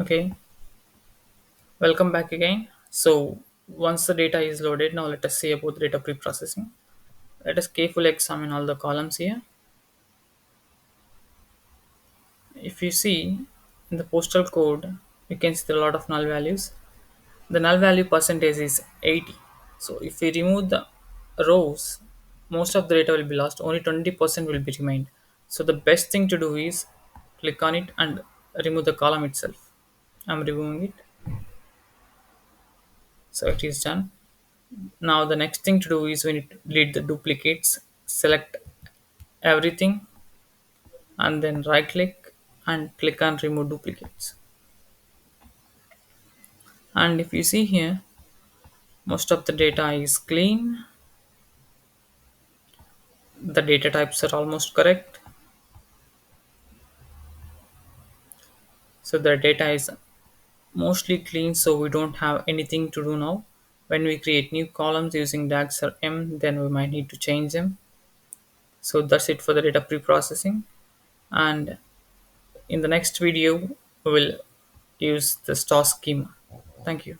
Okay, welcome back again. So once the data is loaded, now let us see about the data preprocessing. Let us carefully examine all the columns here. If you see in the postal code, you can see there are a lot of null values. The null value percentage is 80. So if we remove the rows, most of the data will be lost. Only 20% will be remained. So the best thing to do is click on it and remove the column itself. I'm removing it. So it is done. Now the next thing to do is we need to delete the duplicates, select everything and then right click and click on remove duplicates. And if you see here, most of the data is clean. The data types are almost correct. So the data is mostly clean, so we don't have anything to do now. When we create new columns using DAX or M, then we might need to change them. So that's it for the data pre-processing. And in the next video, we will use the star schema. Thank you.